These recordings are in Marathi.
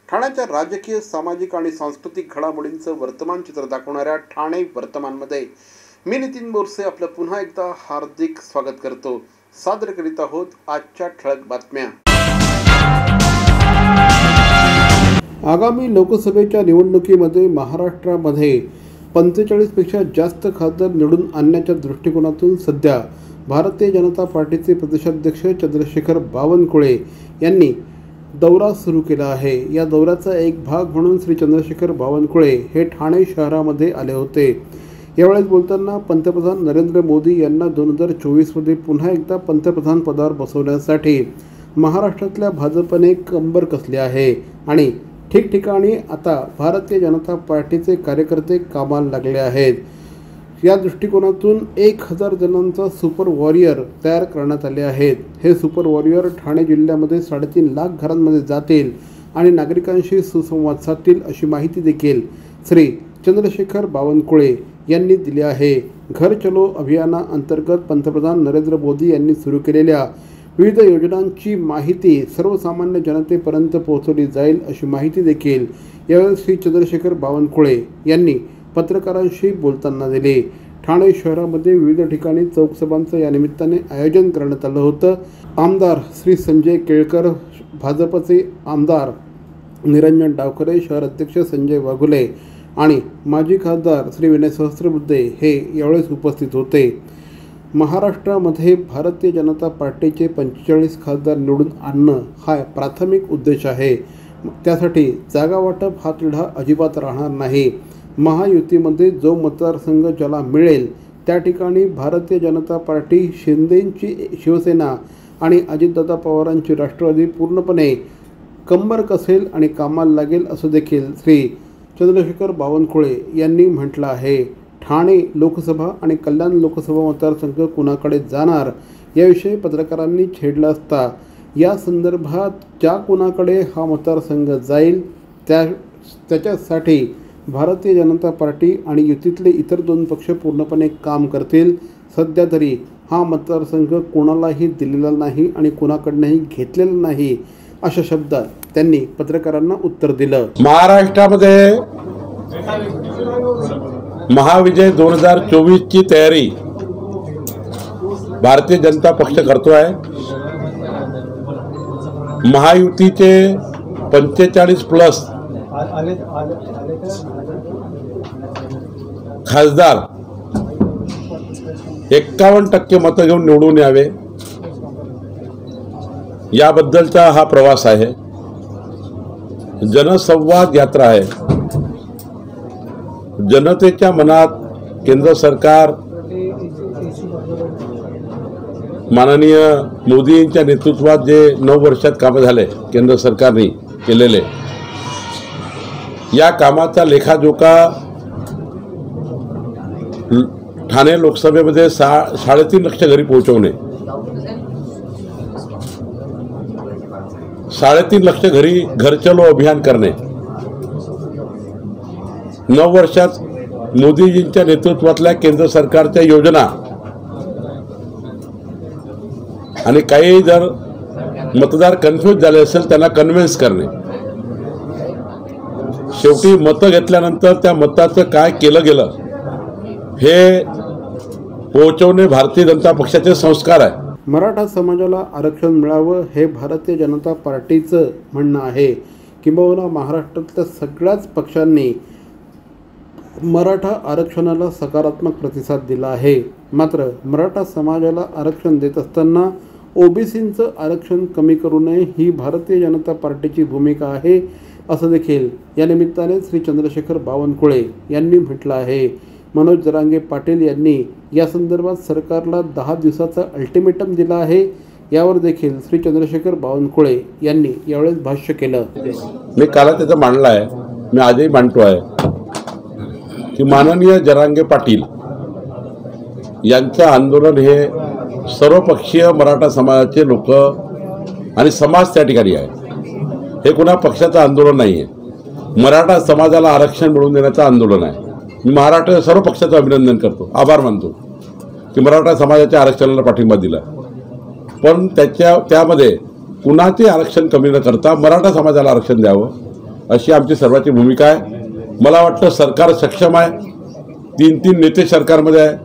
ठाण्याच्या राजकीय, सामाजिक आणि सांस्कृतिक घडामोडींचं वर्तमान चित्र दाखवणाऱ्या ठाणे वर्तमानमध्ये मी नितीन बोरसे आपलं पुन्हा एकदा हार्दिक स्वागत करतो। सादर करीत आहोत आजच्या ठळक बातम्या। आगामी लोकसभेच्या निवडणुकीमध्ये महाराष्ट्रामध्ये 45 पेक्षा जास्त खासदार निवडून आणण्याच्या दृष्टिकोनातून सध्या भारतीय जनता पार्टीचे प्रदेशाध्यक्ष चंद्रशेखर बावनकुळे यांनी दौरा सुरू केला आहे। या दौऱ्याचा एक भाग म्हणून श्री चंद्रशेखर बावनकुळे हे ठाणे शहरामध्ये आले होते। यावेळेस बोलताना पंतप्रधान नरेंद्र मोदी यांना 2024 मध्ये पुन्हा एकदा पंतप्रधान पदावर बसवण्यासाठी महाराष्ट्रातल्या भाजपने कंबर कसली आहे आणि ठिकठिकाणी आता भारतीय जनता पार्टीचे कार्यकर्ते कामाला लागले आहेत। या दृष्टिकोनातून 1000 जणांचा सुपर वॉरियर तयार करण्यात आले आहेत। हे सुपर वॉरियर ठाणे जिल्ह्यामध्ये 3.5 लाख घरांमध्ये जातील आणि नागरिकांशी सुसंवाद साधतील अशी माहिती देखील श्री चंद्रशेखर बावनकुळे यांनी दिली आहे। घर चलो अभियानाअंतर्गत पंतप्रधान नरेंद्र मोदी यांनी सुरू केलेल्या विविध योजनांची माहिती सर्वसामान्य जनतेपर्यंत पोहोचवली जाईल अशी माहिती देखील यावेळी श्री चंद्रशेखर बावनकुळे यांनी पत्रकारांशी बोलताना दिली। ठाणे शहरामध्ये विविध ठिकाणी चौकसभांचं या निमित्ताने आयोजन करण्यात आलं होतं। आमदार श्री संजय केळकर, भाजपचे आमदार निरंजन डावखरे, शहर अध्यक्ष संजय वाघुले आणि माजी खासदार श्री विनय सहस्त्रबुद्धे हे यावेळेस उपस्थित होते। महाराष्ट्रामध्ये भारतीय जनता पार्टीचे 45 खासदार निवडून आणणं हा प्राथमिक उद्देश आहे। त्यासाठी जागा वाटप हा तिढा अजिबात राहणार नाही। महायुतीमध्ये जो मतदारसंघ ज्याला मिळेल त्या ठिकाणी भारतीय जनता पार्टी, शिंदेंची शिवसेना आणि अजितदादा पवारांची राष्ट्रवादी पूर्णपणे कंबर कसेल आणि कामाला लागेल असं देखील श्री चंद्रशेखर बावनकुळे यांनी म्हटलं आहे। ठाणे लोकसभा आणि कल्याण लोकसभा मतदारसंघ कुणाकडे जाणार याविषयी पत्रकारांनी छेडलं असता या संदर्भात ज्या कुणाकडे हा मतदारसंघ जाईल त्याच्यासाठी भारतीय जनता पार्टी आणि युतीतले इतर 2 पक्ष पूर्णपणे काम करतील। सध्या तरी हा मतदारसंघ कोणालाही दिलेला नाही आणि कोणाकडनंही घेतलेला नाही अशा शब्दात त्यांनी पत्रकारांना उत्तर दिलं। महाराष्ट्रामध्ये महाविजय 2024 ची तयारी भारतीय जनता पक्ष करतोय। महायुतीचे 45+ खासदार 51% मतं घेऊन निवडून यावे याबद्दलचा हा प्रवास आहे। जनसंवाद यात्रा आहे। जनतेच्या मनात केंद्र सरकार माननीय मोदींच्या नेतृत्वात जे 9 वर्षात कामं झाले केंद्र सरकारने केलेले, या कामाचा लेखाजोखा ठाणे लोकसभेमध्ये 3.5 लाख घरी पोहोचवणे, 3.5 लाख घरी घर चलो अभियान करणे, 9 वर्षात मोदीजींच्या नेतृत्वातल्या केंद्र सरकारच्या योजना आणि काही जर मतदार कन्फ्यूज झाले असेल त्यांना कन्व्हिन्स करणे, शेवटी मतं घेतल्यानंतर त्या मताचं काय केलं गेलं हे पोहोचवणे भारतीय जनता पक्षाचे संस्कार आहे। मराठा समाजाला आरक्षण मिळावं हे भारतीय जनता पार्टीचं म्हणणं आहे। किंबहुना महाराष्ट्रातल्या सगळ्याच पक्षांनी मराठा आरक्षणाला सकारात्मक प्रतिसाद दिला आहे। मात्र मराठा समाजाला आरक्षण देत असताना ओबीसींचं आरक्षण कमी करू नये ही भारतीय जनता पार्टीची भूमिका आहे असं देखील या निमित्ताने श्री चंद्रशेखर बावनकुळे यांनी म्हटलं आहे। मनोज जरांगे पाटील यांनी या संदर्भात सरकारला 10 दिवसाचा अल्टिमेटम दिला आहे। यावर देखील श्री चंद्रशेखर बावनकुळे यांनी यावेळेस भाष्य केलं। मी काल त्याचं मांडलं आहे, मी आजही मांडतो आहे की माननीय जरांगे पाटील यांचं आंदोलन हे सर्वपक्षीय मराठा समाजाचे लोक आणि समाज त्या ठिकाणी आहे। हे कोणा पक्षाचं आंदोलन नाही आहे, मराठा समाजाला आरक्षण मिळवून देण्याचं आंदोलन आहे। मी महाराष्ट्र सर्व पक्षाचं अभिनंदन करतो, आभार मानतो की मराठा समाजाच्या आरक्षणाला पाठिंबा दिला। पण त्यामध्ये कुणाचे आरक्षण कमी न करता मराठा समाजाला आरक्षण द्यावं अशी आमची सर्वांची भूमिका आहे. मला वाटतं सरकार सक्षम आहे. 3 नेते सरकारमध्ये आहे.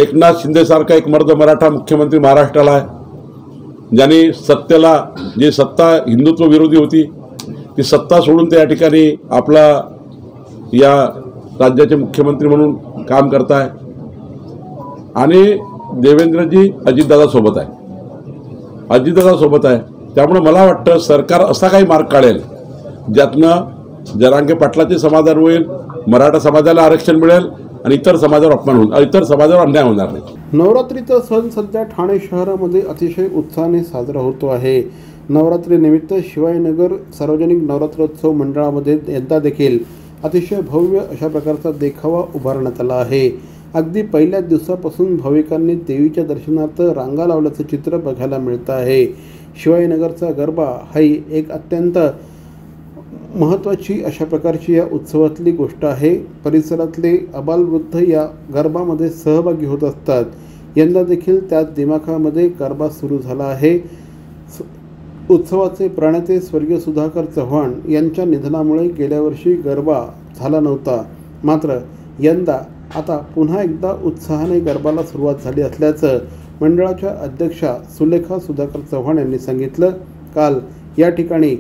एकनाथ शिंदेसारखा एक मर्द मराठा मुख्यमंत्री महाराष्ट्राला आहे, ज्यांनी सत्तेला जी सत्ता हिंदुत्व विरोधी होती ती सत्ता सोडून त्या ठिकाणी आपला या राज्याचे मुख्यमंत्री म्हणून काम करताय. आणि देवेंद्रजी अजितदादा सोबत आहे. त्यामुळे मला वाटतं सरकार असा काही मार्ग काढेल ज्यातनं जरांगे पाटलाचे समाधान होईल, मराठा समाजाला आरक्षण मिळेल आणि इतर समाजावर अन्याय होणार नाही. नवरात्रीचा सण सध्या ठाणे शहरामध्ये अतिशय उत्साहाने साजरा होतो आहे. नवरात्रीनिमित्त शिवाजीनगर सार्वजनिक नवरात्रोत्सव मंडळामध्ये यंदा देखील अतिशय भव्य अशा प्रकारचा देखावा उभारण्यात आला आहे. अगदी पहिल्याच दिवसापासून भाविकांनी देवीच्या दर्शनार्थ रांगा लावल्याचं चित्र बघायला मिळतं आहे. शिवाजीनगरचा गरबा ही एक अत्यंत महत्त्वाची अशा प्रकारची या उत्सवातली गोष्ट आहे. परिसरातले अबालवृद्ध या गरबामध्ये सहभागी होत असतात. यंदा देखील त्याच दिमाखामध्ये गरबा सुरू झाला आहे. उत्सवाचे प्रणेते स्वर्गीय सुधाकर चव्हाण यांच्या निधनामुळे गेल्या वर्षी गरबा झाला नव्हता. मात्र यंदा आता पुन्हा एकदा उत्साहाने गरबाला सुरुवात झाली असल्याचं मंडळाच्या अध्यक्षा सुलेखा सुधाकर चव्हाण यांनी सांगितलं. काल या ठिकाणी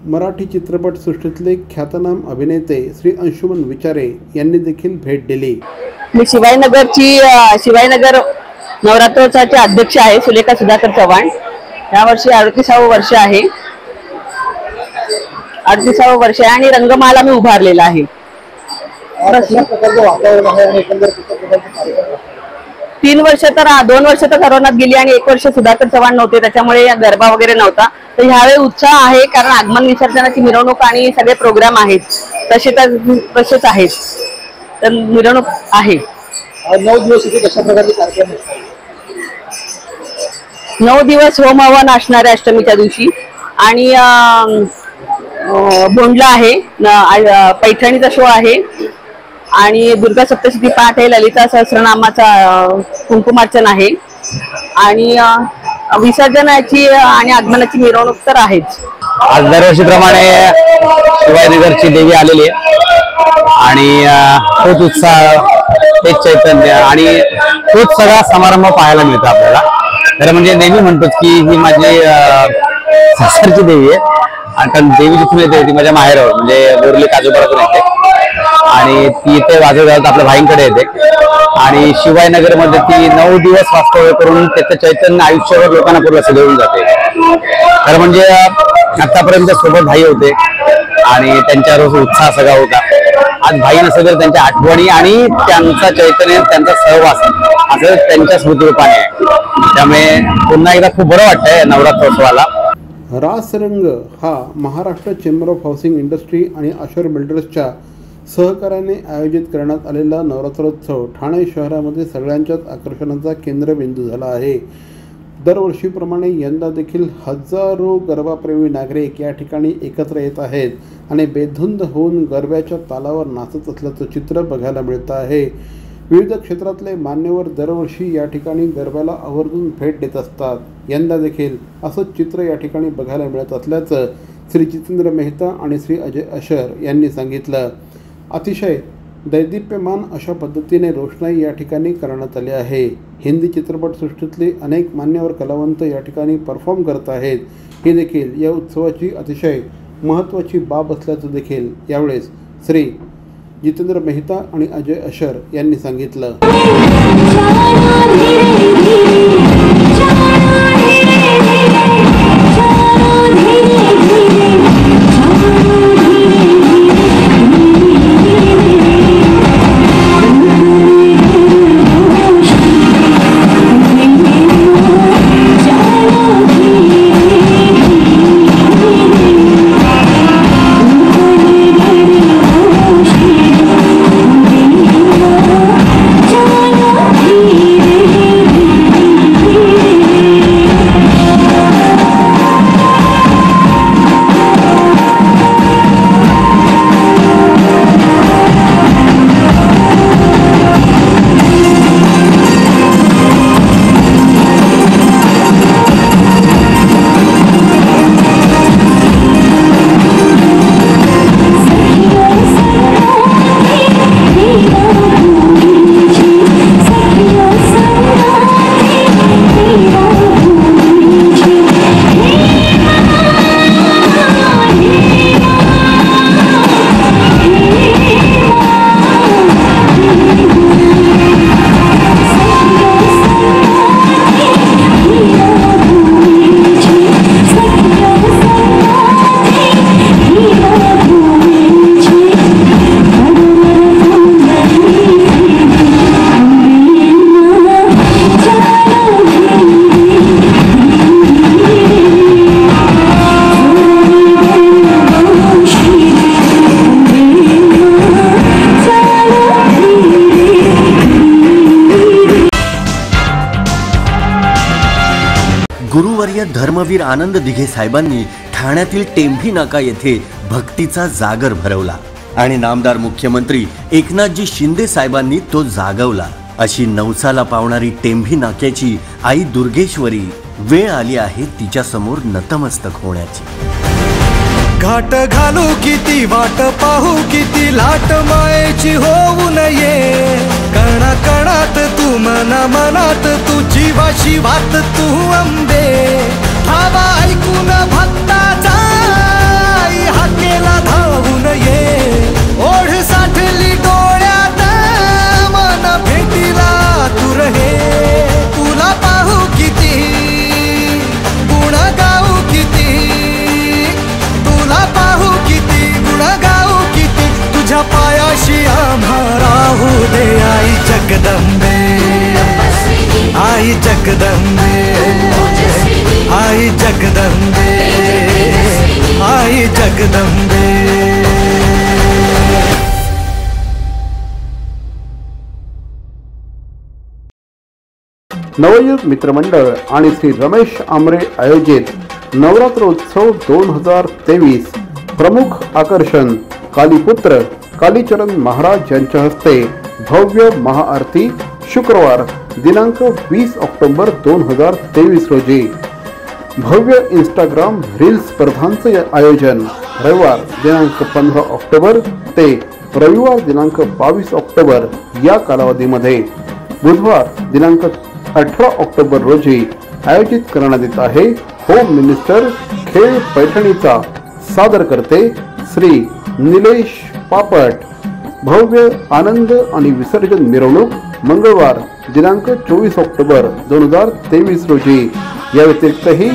मराठी चित्रपटसृष्टीतले ख्यातनाम अभिनेते श्री अंशुमन विचारे यांनी देखील भेट दिली. मी शिवाजीनगर नवरात्रोत्सवाचे अध्यक्ष आहे सुलेखा सुधाकर चव्हाण. यावर्षी 38वे वर्ष आहे. 38वे वर्ष आहे आणि रंगमाला मी उभारलेला आहे. 2 वर्ष तर करोनात गेली आणि 1 वर्ष सुधाकर चव्हाण नव्हते, त्याच्यामुळे गरबा वगैरे नव्हता. तर ह्यावेळी उत्साह आहे कारण आगमन विसर्जनाची मिरवणूक आणि सगळे प्रोग्राम आहेत तसेच आहेत. तर मिरवणूक आहे. 9 दिवस इथे कशा प्रकारचे कार्यक्रम असतात? 9 दिवस होम हवन असणार आहे अष्टमीच्या दिवशी. आणि भोंडला आहे, पैठणीचा शो आहे आणि दुर्गा सप्तशती पाठ आहे, ललिता सहस्रनामाचा कुंकुमार्चन आहे आणि विसर्जनाची आणि आगमनाची मिरवणूक तर आहेच. आज दरवर्षीप्रमाणे शिवाजीनगरची देवी आलेली आहे आणि तोच उत्साह, तेच चैतन्य आणि तोच सगळा समारंभ पाहायला मिळतो आपल्याला. तर म्हणजे नेहमी म्हणतो की ही माझी सासरची देवी आहे आणि देवी जिथून येते ती माझ्या माहेरावर म्हणजे बोरली काजूपाड्यातून येते आणि ती इथे वाजवत आपल्या भाईंकडे येते. आणि शिवाजीनगरमध्ये ती 9 दिवस वास्तव्य करून त्याचं चैतन्य आयुष्यावर लोकांना पूर्ण असं देऊन जाते. तर म्हणजे आतापर्यंत सोबत भाई होते आणि त्यांच्यावर उत्साह सगळा होता. आज भाई नसेल तर त्यांच्या आठवणी आणि त्यांचा चैतन्य, त्यांचा सहवास असं त्यांच्या स्मृतिरूपाने आहे. त्यामुळे पुन्हा एकदा खूप बरं वाटतंय नवरात्रोत्सवाला. रासरंग हा Maharashtra chamber of housing industry आणि अशर बिल्डर्सच्या सहकार्याने आयोजित करण्यात आलेला नवरात्रोत्सव ठाणे शहरामध्ये सगळ्यांच्याच आकर्षणाचा केंद्रबिंदू झाला आहे. दरवर्षीप्रमाणे यंदा देखील हजारो गरबाप्रेमी नागरिक या ठिकाणी एकत्र येत आहेत आणि बेधुंद होऊन गरब्याच्या तालावर नाचत असल्याचं चित्र बघायला मिळतं आहे. विविध क्षेत्रातले मान्यवर दरवर्षी या ठिकाणी गरब्याला आवर्जून भेट देत असतात. यंदा देखील असंच चित्र या ठिकाणी बघायला मिळत असल्याचं श्री जितेंद्र मेहता आणि श्री अजय अशर यांनी सांगितलं. अतिशय दैदिप्यमान अशा पद्धतीने रोषणाई या ठिकाणी करण्यात आली आहे. हिंदी चित्रपटसृष्टीतले अनेक मान्यवर कलावंत या ठिकाणी परफॉर्म करत आहेत. ही देखील या उत्सवाची अतिशय महत्त्वाची बाब असल्याचं देखील यावेळेस श्री जितेंद्र मेहता आणि अजय अशर यांनी सांगितलं. धर्मवीर आनंद दिघे साहेबांनी ठाण्यातील टेंभी नाका येथे भक्तीचा जागर भरवला आणि नामदार मुख्यमंत्री एकनाथजी शिंदे साहेबांनी तो जागवला। अशी नवसाला पावणारी टेंभी नाक्याची आई दुर्गेश्वरी वेळ आली आहे तिच्या समोर नतमस्तक होण्याची। घाट घालू किती वाट पाहू किती लाट मायेची होऊ नये, कणा कणात तू मना मनात तू जीवाशी वात तू अंबे, धावा ऐकून भक्ताचा हाकेला धावू नये, ओढ साठली डोळ्यात मन भेटीला तू रहे, तुला पाहू किती गुण गाऊ किती, तुला पाहू किती गुण गाऊ किती, तुझ्या पायाशी आम्हा राहू दे आई जगदंबे, आई जगदंबे, आई जगदंबे, आई जगदंबे। नवयुग मित्रमंडळ आणि श्री रमेश आमरे आयोजित नवरात्रोत्सव 2023 प्रमुख आकर्षण कालीपुत्र कालीचरण महाराज यांच्या हस्ते भव्य महाआरती शुक्रवार दिनांक 20 ऑक्टोबर 2023 रोजी। भव्य इंस्टाग्राम रील्स स्पर्धांचे आयोजन रविवार दिनांक 15 ऑक्टोबर ते रविवार दिनांक 22 ऑक्टोबर या कालावधीमध्ये बुधवार दिनांक 18 ऑक्टोबर रोजी आयोजित करण्यात येत आहे। होम मिनिस्टर खेळ पैठणीचा सादर करते श्री निलेश पापट। भव्य आनंद आणि विसर्जन मिरवणूक मंगळवार दिनांक 24 ऑक्टोबर 2023 रोजी। या व्यतिरिक्तही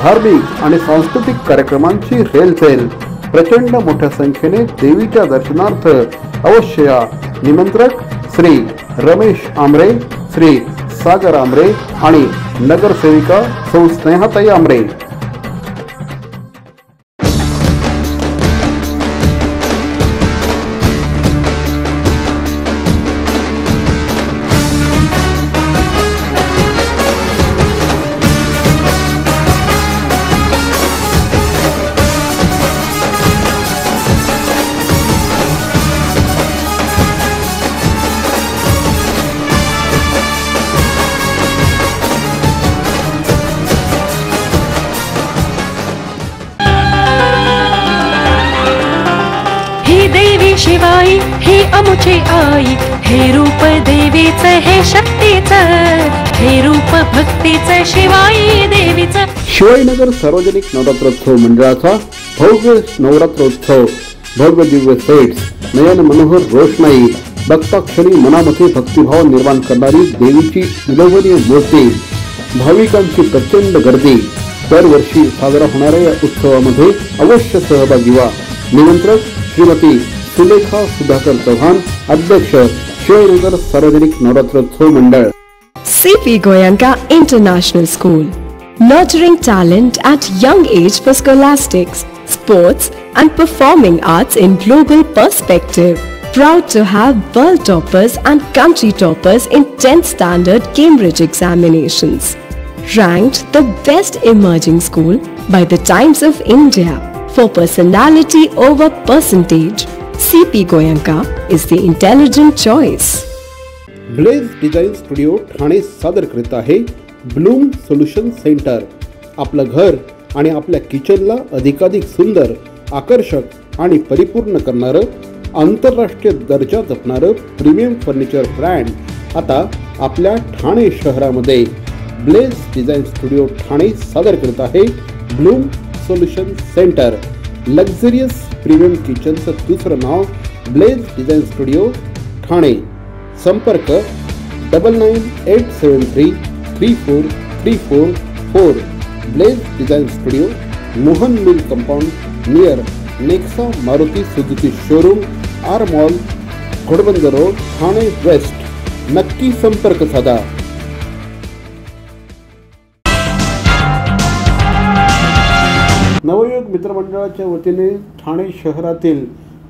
धार्मिक आणि सांस्कृतिक कार्यक्रमांची रेलचेल। प्रचंड मोठ्या संख्येने देवीच्या दर्शनार्थ अवश्य या। निमंत्रक श्री रमेश आमरे, श्री सागर आमरे आणि नगरसेविका सौ स्नेहाताई आमरे। शिवाई हे अमुचे आई, हे रूप देवीचं हे शक्तीचं, हे रूप भक्तीचं शिवाई देवीचं। शिवाईनगर सार्वजनिक नवरात्रोत्सव मंडळाचा भव्य नवरात्रोत्सव, भव्य दिव्य सेट्स, नयन मनोहर रोषणाई, भक्ताक्षरी मनामध्ये भक्तिभाव निर्माण करणारी देवीची विलोभनीय मूर्ती, भाविकांची प्रचंड गर्दी। दरवर्षी साजरा होणाऱ्या या उत्सवामध्ये अवश्य सहभागी व्हा। निमंत्रक श्रीमती सुलेखा सुधाकर चौहान, अध्यक्ष शिवाईनगर सार्वजनिक नवरात्रोत्सव मंडळ। CP Goenka International School, nurturing talent at young age for scholastics, sports and performing arts in global perspective. Proud to have world toppers and country toppers in 10th standard Cambridge examinations. Ranked the best emerging school by the Times of India for personality over percentage. CP Goenka is the intelligent choice. Blaze design studio Thane सादर करीत आहे ब्लूम सोल्युशन सेंटर। आपलं घर आणि आपल्या किचनला अधिकाधिक सुंदर, आकर्षक आणि परिपूर्ण करणारं आंतरराष्ट्रीय दर्जा जपणारं प्रीमियम फर्निचर ब्रँड आता आपल्या ठाणे शहरामध्ये ब्लेज डिझाइन स्टुडिओ ठाणे सादर करत आहे bloom solution centre. Luxurious premium किचनचं दुसरं नाव ब्लेज डिझाइन स्टुडिओ ठाणे। संपर्क 9987334344। Blaze design studio, Mohan mill compound near Nexa Maruti Suzuki showroom, R mall, Ghodbunder road, Thane west. नक्की संपर्क साधा। नवयुग मित्रमंडळाच्या वतीने ठाणे शहरातील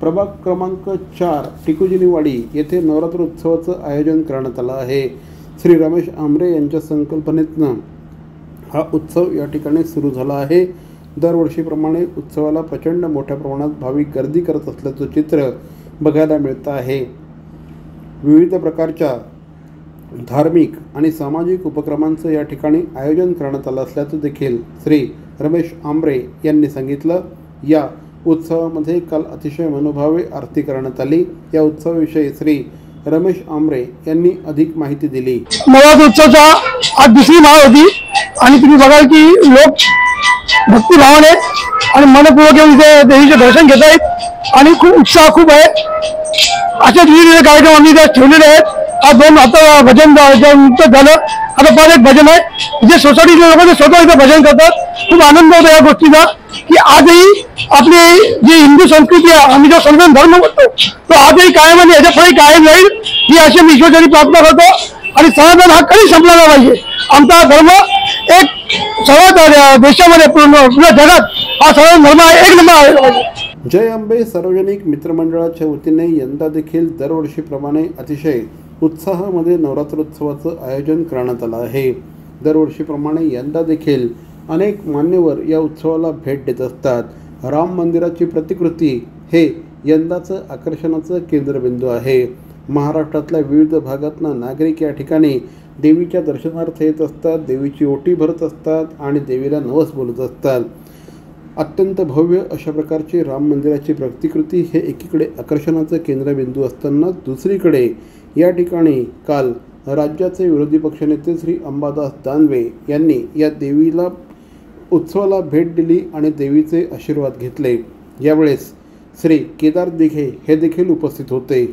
प्रभाग क्रमांक 4 टिकुजिनीवाडी येथे नवरात्र उत्सवाचं आयोजन करण्यात आलं आहे। श्री रमेश आमरे यांच्या संकल्पनेतनं हा उत्सव या ठिकाणी सुरू झाला आहे। दरवर्षीप्रमाणे उत्सवाला प्रचंड मोठ्या प्रमाणात भाविक गर्दी करत असल्याचं चित्र बघायला मिळतं आहे। विविध प्रकारच्या धार्मिक आणि सामाजिक उपक्रमांचं या ठिकाणी आयोजन करण्यात आलं असल्याचं देखील श्री रमेश आंबरे यांनी सांगितलं। या उत्सवामध्ये काल अतिशय मनोभावे आरती करण्यात आली। या उत्सवाविषयी श्री रमेश आंबरे यांनी अधिक माहिती दिली। नवरात्र उत्सवाचा आज दुसरी माळ होती आणि तुम्ही बघाल की लोक भक्तिभावाने आणि मनपूर्वक येऊन इथे देवीचे दर्शन घेत आहेत आणि खूप उत्साह खूप आहे। असे विविध कार्यक्रम आम्ही इथे ठेवलेले आहेत। आज दोन आता भजन झालं, आता परत एक भजन आहे जे सोसायटीचे लोक स्वतः इथे भजन करतात। खूप आनंद होतो या गोष्टीचा की आजही आपली जी हिंदू संस्कृती आहे, आम्ही जो सनातन धर्म म्हणतो तो आजही कायम आणि याच्या पुढे कायम राहील ही अशी मी ईश्वराची प्रार्थना करतो। आणि सनातन हा कधी संपला नाही पाहिजे। आमचा धर्म एक सर्व देशामध्ये पूर्ण जगात हा सर्व धर्म एक नंबर आहे पाहिजे। जय अंबे सार्वजनिक मित्रमंडळाच्या वतीने यंदा देखील दरवर्षीप्रमाणे अतिशय उत्साहामध्ये नवरात्रोत्सवाचं आयोजन करण्यात आलं आहे। दरवर्षीप्रमाणे यंदा देखील अनेक मान्यवर या उत्सवाला भेट देत असतात। राम मंदिराची प्रतिकृती हे यंदाचं आकर्षणाचं केंद्रबिंदू आहे। महाराष्ट्रातल्या विविध भागातनं नागरिक या ठिकाणी देवीच्या दर्शनार्थ येत असतात, देवीची ओटी भरत असतात आणि देवीला नवस बोलत असतात। अत्यंत भव्य अशा प्रकारची राम मंदिराची प्रतिकृती हे एकीकडे आकर्षणाचं केंद्रबिंदू असताना दुसरीकडे या ठिकाणी काल राज्याचे विरोधी पक्षनेते श्री अंबादास दानवे यांनी या देवीला उत्सवाला भेट दिली आणि देवीचे आशीर्वाद घेतले। यावेळेस श्री केदार दिघे हे देखील उपस्थित होते।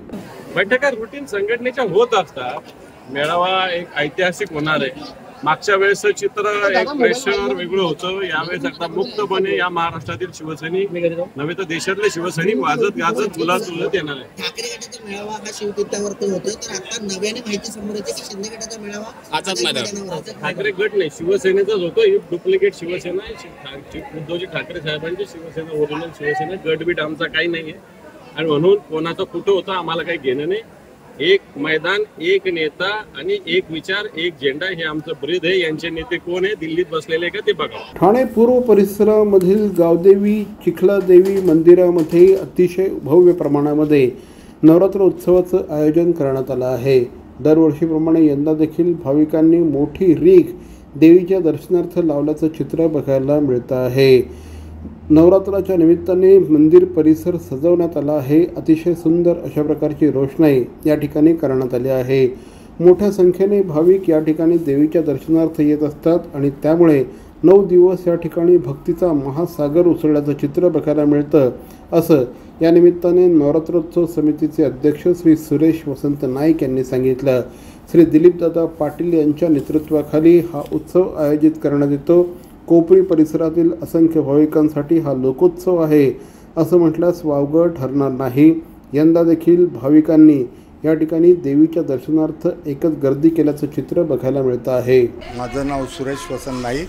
बैठका रुटीन संघटनेच्या होत असतात। मेळावा एक ऐतिहासिक होणार आहे। मागच्या वेळेस चित्र एक प्रेशर वेगळं होतं, यावेळेस आता मुक्तपणे या महाराष्ट्रातील शिवसैनिक नव्हे तर देशातले शिवसैनिक वाजत गाजत झुलत येणार आहे। ठाकरे गटाचा मेळावा हा शिवतीर्थावरती होतो, तर आता नव्याने माहिती समोर येते की शिंदे गटाचा मेळावा ठाकरे गट नाही शिवसेनेचाच होतो। ही डुप्लिकेट शिवसेना आहे। उद्धवजी ठाकरे साहेबांची शिवसेना ओरिजिनल शिवसेना गटबीट आमचा काही नाहीये आणि म्हणून कोणाचा कुठं होता आम्हाला काही घेणं नाही। एक मैदान, एक नेता आणि एक विचार, एक झेंडा हे आमचं ब्रीद आहे। यांचे नेते कोण आहे, दिल्लीत बसलेले का ते बघा। ठाणे पूर्व परिसरामधील गावदेवी चिखलादेवी मंदिरामध्ये अतिशय भव्य प्रमाणामध्ये नवरात्र उत्सवाचं आयोजन करण्यात आलं आहे। दरवर्षीप्रमाणे यंदा देखील भाविकांनी मोठी रीघ देवीच्या दर्शनार्थ लावल्याचं चित्र बघायला मिळतं आहे। नवरात्राच्या निमित्ताने मंदिर परिसर सजवण्यात आला आहे। अतिशय सुंदर अशा प्रकारची रोषणाई या ठिकाणी करण्यात आली आहे। मोठ्या संख्येने भाविक या ठिकाणी देवीच्या दर्शनार्थ येत असतात आणि त्यामुळे 9 दिवस या ठिकाणी भक्तीचा महासागर उसळल्याचं चित्र बघायला मिळतं असं या निमित्ताने नवरात्रोत्सव समितीचे अध्यक्ष श्री सुरेश वसंत नाईक यांनी सांगितलं। श्री दिलीपदादा पाटील यांच्या नेतृत्वाखाली हा उत्सव आयोजित करण्यात येतो। कोपरी परिसरातील असंख्य भाविकांसाठी हा लोकोत्सव आहे असं म्हटल्यास वावगं ठरणार नाही। यंदा देखील भाविकांनी या ठिकाणी देवीच्या दर्शनार्थ एकच गर्दी केल्याचं चित्र बघायला मिळतं आहे। माझं नाव सुरेश वसंत नाईक,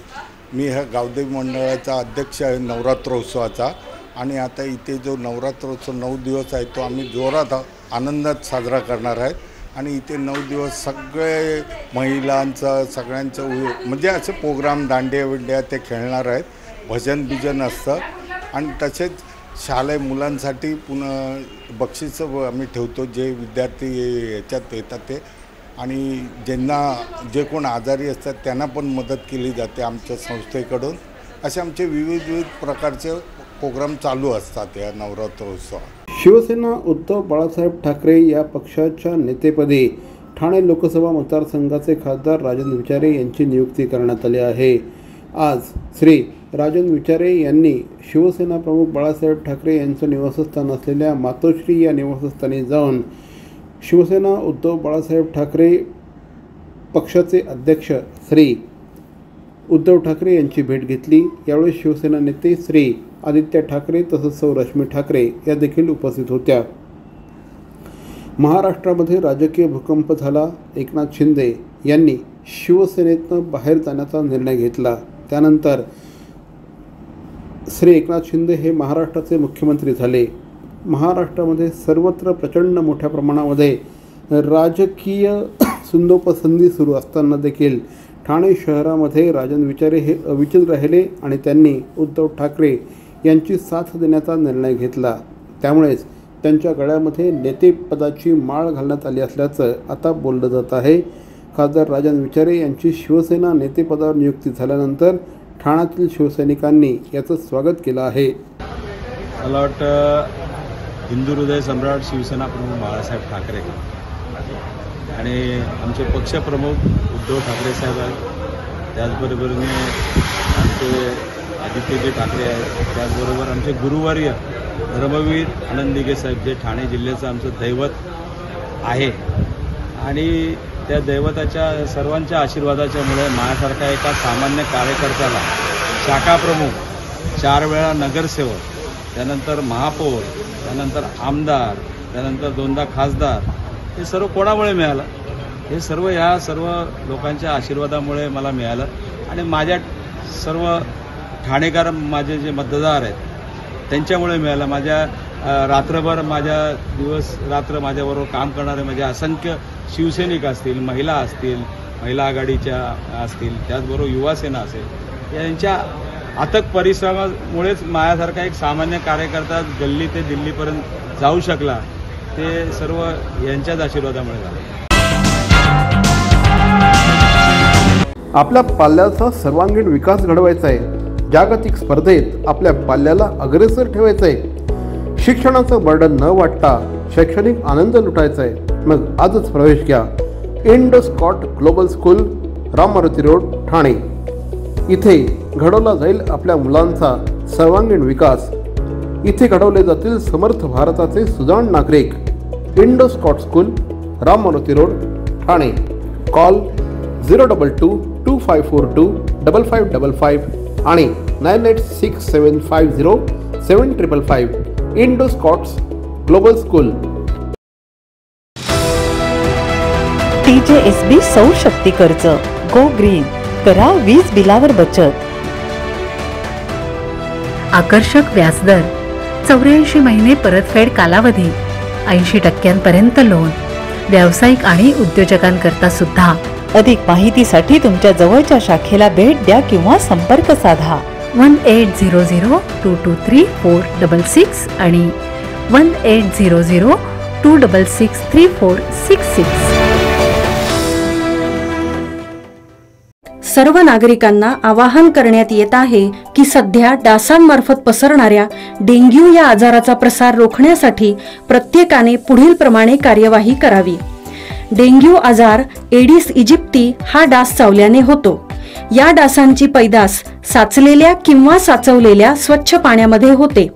मी ह्या गावदेवी मंडळाचा अध्यक्ष आहे नवरात्रोत्सवाचा। आणि आता इथे जो नवरात्रोत्सव 9 दिवस आहे तो आम्ही जोरात आनंदात साजरा करणार आहेत। आणि इथे 9 दिवस सगळे महिलांचं सगळ्यांचं म्हणजे असे प्रोग्राम दांडिया विंड्या ते खेळणार आहेत, भजन बिजन असतं आणि तसेच शालेय मुलांसाठी पुन्हा बक्षीसं आम्ही ठेवतो जे विद्यार्थी याच्यात येतात ते, आणि ज्यांना जे कोण आजारी असतात त्यांना पण मदत केली जाते आमच्या संस्थेकडून। असे आमचे विविध प्रकारचे प्रोग्राम चालू असतात या नवरात्रोत्सवात। शिवसेना उद्धव बाळासाहेब ठाकरे या पक्षाच्या नेतेपदी ठाणे लोकसभा मतदारसंघाचे खासदार राजन विचारे यांची नियुक्ती करण्यात आली आहे। आज श्री राजन विचारे यांनी शिवसेना प्रमुख बाळासाहेब ठाकरे यांचं निवासस्थान असलेल्या मातोश्री या निवासस्थानी जाऊन शिवसेना उद्धव बाळासाहेब ठाकरे पक्षाचे अध्यक्ष श्री उद्धव ठाकरे यांची भेट घेतली। यावेळी शिवसेना नेते श्री आदित्य ठाकरे तसंच सौ रश्मी ठाकरे या देखील उपस्थित होत्या। महाराष्ट्रामध्ये राजकीय भूकंप झाला। एकनाथ शिंदे यांनी शिवसेनेतनं बाहेर जाण्याचा निर्णय घेतला। त्यानंतर श्री एकनाथ शिंदे हे महाराष्ट्राचे मुख्यमंत्री झाले। महाराष्ट्रामध्ये सर्वत्र प्रचंड मोठ्या प्रमाणामध्ये राजकीय सुंदोपसंधी सुरू असताना देखील ठाणे शहरामध्ये राजन विचारे हे अविचल राहिले आणि त्यांनी उद्धव ठाकरे यांची साथ देण्याचा निर्णय घेतला. त्यामुळेच त्यांच्या गळ्यामध्ये नेतेपदाची माळ घालण्यात आली असल्याचं आता बोललं जात आहे. खासदार राजन विचारे यांची शिवसेना नेतेपदावर नियुक्ती झाल्यानंतर ठाण्यातील शिवसैनिकांनी याचं स्वागत केलं आहे. मला वाटतं हिंदू हृदय सम्राट शिवसेना प्रमुख बाळासाहेब ठाकरे आणि आमचे पक्षप्रमुख उद्धव ठाकरे साहेब आहेत, त्याचबरोबरीने आमचे आदित्यजी ठाकरे आहेत, त्याचबरोबर आमचे गुरुवर्य धर्मवीर आनंद दिघे साहेब जे ठाणे जिल्ह्याचं आमचं दैवत आहे आणि त्या दैवताच्या सर्वांच्या आशीर्वादाच्यामुळे माझ्यासारखा एका सामान्य कार्यकर्त्याला शाखाप्रमुख, 4 वेळा नगरसेवक, त्यानंतर महापौर, त्यानंतर आमदार, त्यानंतर 2दा खासदार, हे सर्व कोणामुळे मिळालं? हे सर्व या सर्व लोकांच्या आशीर्वादामुळे मला मिळालं आणि माझ्या सर्व ठाणेकर माझे जे मतदार आहेत त्यांच्यामुळे मिळालं. माझ्या रात्रभर माझ्या दिवस रात्र माझ्याबरोबर काम करणारे माझे असंख्य शिवसैनिक असतील, महिला असतील, महिला आघाडीच्या असतील, त्याचबरोबर युवासेना असेल, यांच्या अथक परिश्रमामुळेच माझ्यासारखा एक सामान्य कार्यकर्ता गल्ली ते दिल्लीपर्यंत जाऊ शकला. ते सर्व यांच्याच आशीर्वादामुळे झालं. आपल्या पाल्याचा सर्वांगीण विकास घडवायचा आहे. जागतिक स्पर्धेत आपल्या पाल्याला अग्रेसर ठेवायचं आहे. शिक्षणाचं बर्डन न वाटता शैक्षणिक आनंद लुटायचा आहे. मग आजच प्रवेश घ्या Indoscot global school, Ram Maruti road, Thane. इथे घडवला जाईल आपल्या मुलांचा सर्वांगीण विकास. इथे घडवले जातील समर्थ भारताचे सुजाण नागरिक. Indoscot school, Ram Maruti road, Thane. Call 02225425555 आणि 9867507555. इंडोस्कॉट्स ग्लोबल स्कूल. TJSB सौर शक्ती कर्ज, गो ग्रीन, करा वीज बिलावर बचत. आकर्षक व्याजदर, 84 महिने परतफेड कालावधी, 80% लोन, व्यावसायिक आणि उद्योजकांकरता सुद्धा. अधिक माहितीसाठी तुमच्या जवळच्या शाखेला भेट द्या किंवा संपर्क साधा. 1800-223-466 आणि 1800-266-3466. सर्व नागरिकांना आवाहन करण्यात येत आहे की सध्या डासांमार्फत पसरणाऱ्या डेंग्यू या आजाराचा प्रसार रोखण्यासाठी प्रत्येकाने पुढील प्रमाणे कार्यवाही करावी. डेंग्यू आजार एडिस इजिप्ती हा डास चावल्याने होतो. या डासांची पैदास साचलेल्या किंवा साचवलेल्या स्वच्छ पाण्यामध्ये होते.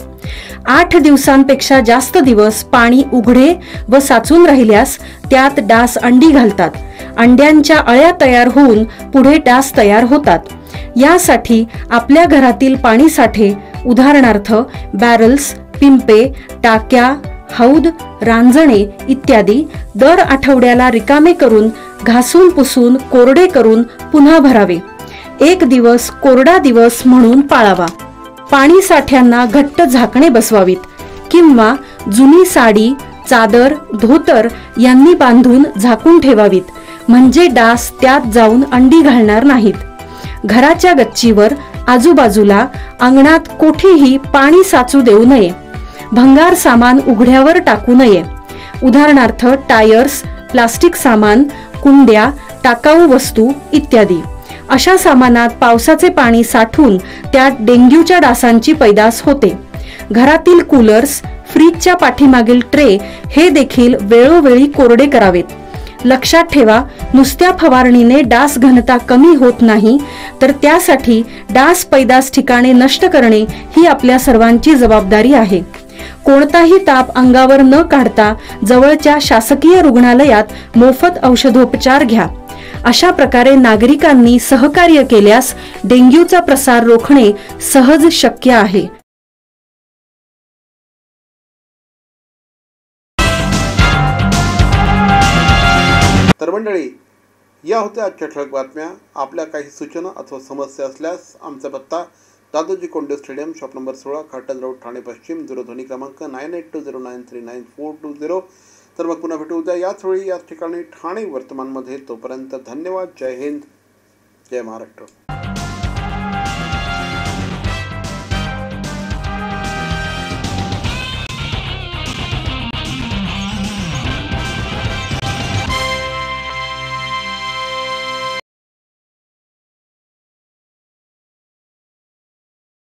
8 दिवसांपेक्षा जास्त दिवस पाणी उघडे व साचून राहिल्यास त्यात डास अंडी घालतात. अंड्यांच्या अळ्या तयार होऊन पुढे डास तयार होतात. यासाठी आपल्या घरातील पाणी साठे, उदाहरणार्थ बॅरल्स, पिंपे, टाक्या, हौद, रांजणे इत्यादी दर आठवड्याला रिकामे करून घासून पुसून कोरडे करून पुन्हा भरावे. 1 दिवस कोरडा दिवस म्हणून पाळावा. पाणी साठ्यांना घट्ट झाकणे बसवावीत किंवा जुनी साडी, चादर, धोतर यांनी बांधून झाकून ठेवावीत, म्हणजे डास त्यात जाऊन अंडी घालणार नाहीत. घराच्या गच्चीवर, आजूबाजूला, अंगणात कोठेही पाणी साचू देऊ नये. भंगार सामान उघड्यावर टाकू नये. उदाहरणार्थ टायर्स, प्लास्टिक सामान, कुंड्या, टाकाऊ वस्तू इत्यादी. अशा सामानात पावसाचे पाणी साठून त्यात डेंग्यूच्या डासांची पैदास होते. घरातील कूलर्स, फ्रीजच्या पाठीमागील ट्रे हे देखील वेळोवेळी कोरडे करावेत. लक्षात ठेवा, नुसत्या फवारणीने डास घनता कमी होत नाही, तर त्यासाठी डास पैदास ठिकाणे नष्ट करणे ही आपल्या सर्वांची जबाबदारी आहे. कोणताही ताप अंगावर न काढता जवळच्या शासकीय रुग्णालयात मोफत औषधोपचार घ्या. अशा प्रकारे नागरिकांनी सहकार्य केल्यास डेंग्यूचा प्रसार रोखणे सहज शक्य आहे. तर मंडळी, या होत्या आजच्या ठळक बातम्या. आपल्या काही सूचना अथवा समस्या असल्यास आमचा पत्ता Dadoji Konde stadium, shop number 16, Khatan road, Thane पश्चिम, दूरध्वनी क्रमांक 9820939420. तर मग पुन्हा भेटू उद्या याच वेळी याच ठिकाणी ठाणे वर्तमानमध्ये. तोपर्यंत धन्यवाद. जय हिंद, जय महाराष्ट्र.